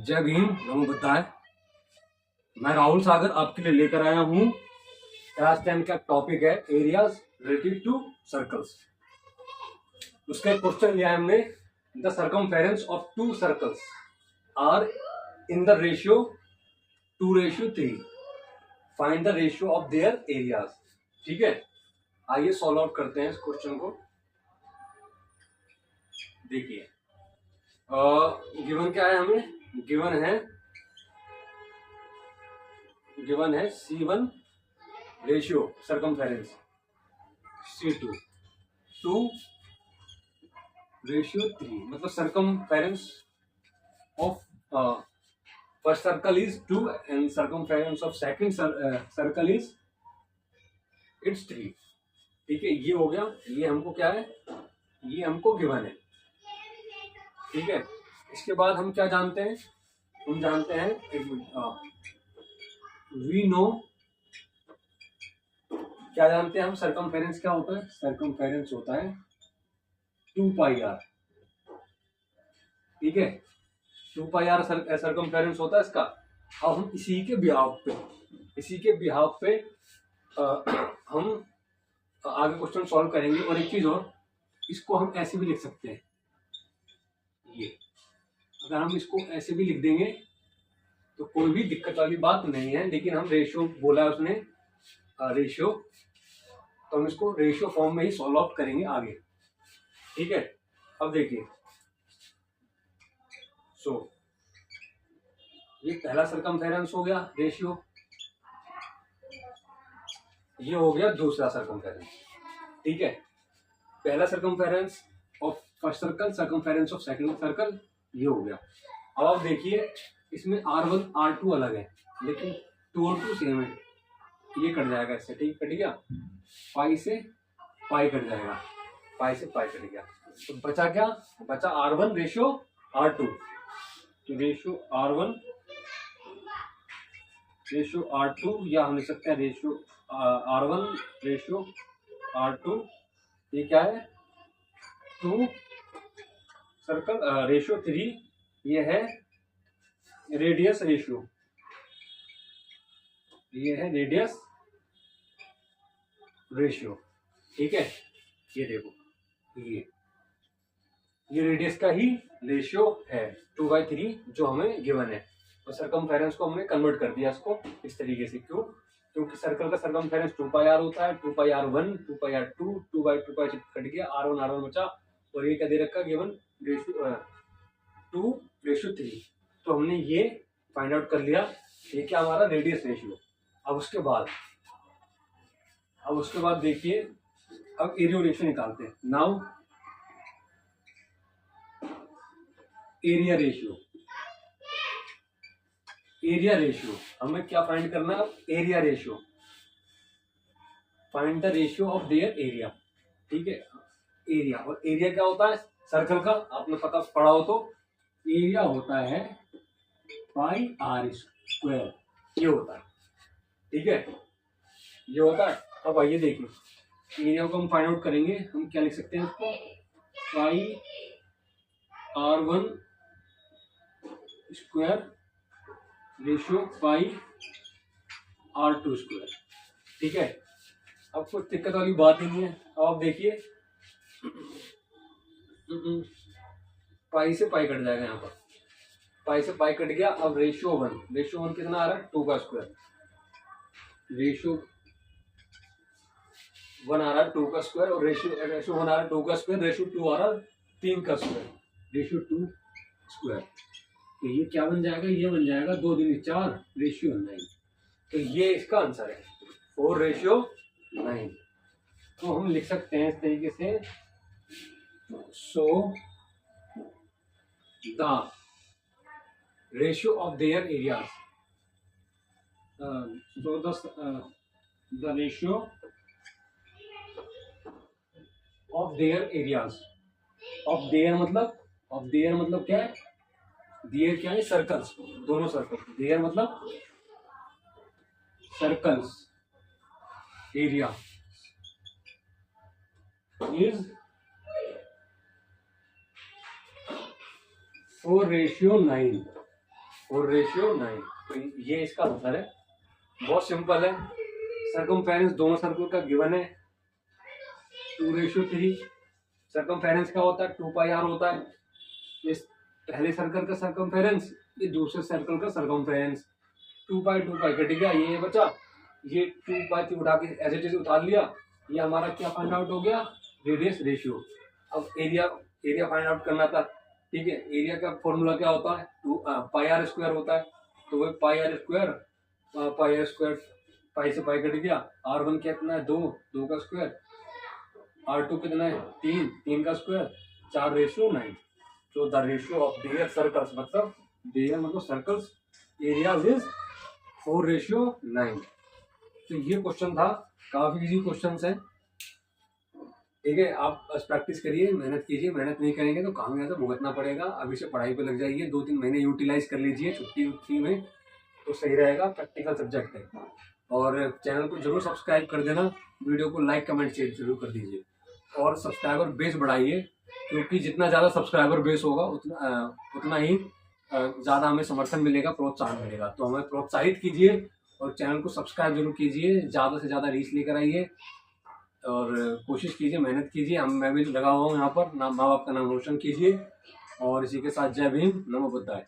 जय भीम, नमो बुद्धाय। मैं राहुल सागर आपके लिए लेकर आया हूँ क्लास 10 का टॉपिक है एरियाज रिलेटेड टू सर्कल्स। उसका क्वेश्चन लिया है हमने, the circumference of two circles are in the ratio 2:3। Find the ratio of their areas. ठीक है, आइए सॉल्व आउट करते हैं इस क्वेश्चन को। देखिए गिवन क्या है, हमें गिवन है C1 रेशियो सर्कमफेरेंस C2 2:3, मतलब circumference of first circle is 2 and circumference of second circle is it's 3। ठीक है, ये हो गया। ये हमको क्या है, ये हमको गिवन है। ठीक है, इसके बाद हम क्या जानते हैं, हम जानते हैं वी नो, क्या जानते हैं हम, सर्कमफेरेंस क्या होता है, सर्कमफेरेंस होता है 2πr। ठीक है, 2πr सर्कमफेरेंस होता है इसका। अब हम इसी के बिहाव पे हम आगे क्वेश्चन सॉल्व करेंगे। और एक चीज और, इसको हम ऐसे भी लिख सकते हैं। ये अगर हम इसको ऐसे भी लिख देंगे तो कोई भी दिक्कत वाली बात नहीं है, लेकिन हम रेशियो बोला है उसने, रेशियो, तो हम इसको रेशियो फॉर्म में ही सॉल्व आउट करेंगे आगे। ठीक है, अब देखिए, ये पहला सर्कमफेरेंस हो गया रेशियो, ये हो गया दूसरा सर्कमफेरेंस। ठीक है, पहला circumference of first circle, circumference of second circle, ये हो गया। अब आप देखिए, इसमें R1 R2 अलग है, लेकिन 2 और 2 सेम है। ये कट जाएगा इससे, ठीक कट गया, पाई से पाई कट जाएगा, पाई से पाई कट गया। तो बचा क्या, बचा R1 रेशियो R2। तो रेशियो R1 रेशियो R2, या हम लिख सकते हैं रेशियो R1 रेशियो R2। ये क्या है, 2 सर्कल रेशियो 3, ये है रेडियस रेशियो, ये है रेडियस रेशियो। ठीक है, ये देखो, ये रेडियस का ही रेशियो है 2/3 जो हमें गिवन है। और सर्कमफेरेंस को हमने कन्वर्ट कर दिया इसको इस तरीके से। क्यों, क्योंकि सर्कल का सर्कमफेरेंस 2πr होता है, 2πr1 2πr2 2/2 कट गया, R1 बचा, और ये क्या दे रखा गिवन, रेशियो 2:3। तो हमने ये फाइंड आउट कर लिया, ये क्या हमारा रेडियस रेशियो। अब उसके बाद देखिए, अब एरिया रेशियो निकालते हैं। नाउ एरिया रेशियो हमें क्या फाइंड करना है, area ratio. Find the ratio of their area. ठीक है, एरिया, और एरिया क्या होता है सर्कल का, आपने पता पढ़ा हो तो, एरिया होता है πr², ये होता है। ठीक है, ये होता है। अब आइए देखिए, एरिया को हम फाइंड आउट करेंगे। हम क्या लिख सकते हैं इसको, πr1² रेशियो πr2²। ठीक है, अब कोई दिक्कत वाली बात ही नहीं है। अब आप देखिए, पाई से पाई कट जाएगा, यहाँ पर पाई से पाई कट गया। अब रेशियो 1 कितना आ रहा है, 2 का स्क्वायर, रेशियो 1 आ रहा है 2 का स्क्वायर, और रेशियो 1 आ रहा है 2 का स्क्वायर, रेशियो 2 आ रहा है 3 का स्क्वायर, रेशियो 2 स्क्वायर। तो ये क्या बन जाएगा, ये बन जाएगा 2 दूनी 4 रेशियो 9। तो ये इसका आंसर है 4:9। तो हम लिख सकते हैं इस तरीके से, so the ratio of their areas, so the ratio of their areas, of their मतलब क्या है, देयर क्या है, सर्कल्स, दोनों सर्कल, देयर मतलब सर्कल्स, एरिया इज 4:9। 4:9। तो ये इसका आंसर है। बहुत सिंपल है। सर्कमफेरेंस दोनों सर्कल का गिवन है 2:3। सर्कमफेरेंस क्या होता है 2πr होता है। इस पहले सर्कल का सर्कमफेरेंस, ये दूसरे सर्कल का सर्कमफेरेंस। 2π कट गया, ये बचा, ये 2π उठा के एज इट इज उतार लिया। ये हमारा क्या फाइंड आउट हो गया, रेडियस रेशियो। अब एरिया फाइंड आउट करना था, ठीक है। एरिया का फॉर्मूला क्या होता है, πr² होता है। तो वही πr², पाई से पाई कट गया। r1 कितना है 2 का स्क्वायर, r2 कितना है 3 का स्क्वायर, 4:9। तो the ratio of there circles, मतलब देयर मतलब सर्कल्स एरिया इज 4:9। तो ये क्वेश्चन था, काफी इजी क्वेश्चन है, ठीक है। आप बस प्रैक्टिस करिए, मेहनत कीजिए। मेहनत नहीं करेंगे तो कामयाब भुगतना पड़ेगा। अभी से पढ़ाई पे लग जाइए, 2-3 महीने यूटिलाइज कर लीजिए छुट्टी में, तो सही रहेगा। प्रैक्टिकल सब्जेक्ट है। और चैनल को जरूर सब्सक्राइब कर देना, वीडियो को लाइक कमेंट शेयर जरूर कर दीजिए, और सब्सक्राइबर बेस बढ़ाइए, क्योंकि जितना ज़्यादा सब्सक्राइबर बेस होगा उतना ही ज़्यादा हमें समर्थन मिलेगा, प्रोत्साहन मिलेगा। तो हमें प्रोत्साहित कीजिए और चैनल को सब्सक्राइब जरूर कीजिए, ज़्यादा से ज़्यादा रीच लेकर आइए और कोशिश कीजिए, मेहनत कीजिए। मैं भी लगा हुआ हूँ यहाँ पर, माँ बाप का नाम रोशन कीजिए। और इसी के साथ जय भीम, नमो बुद्धाय।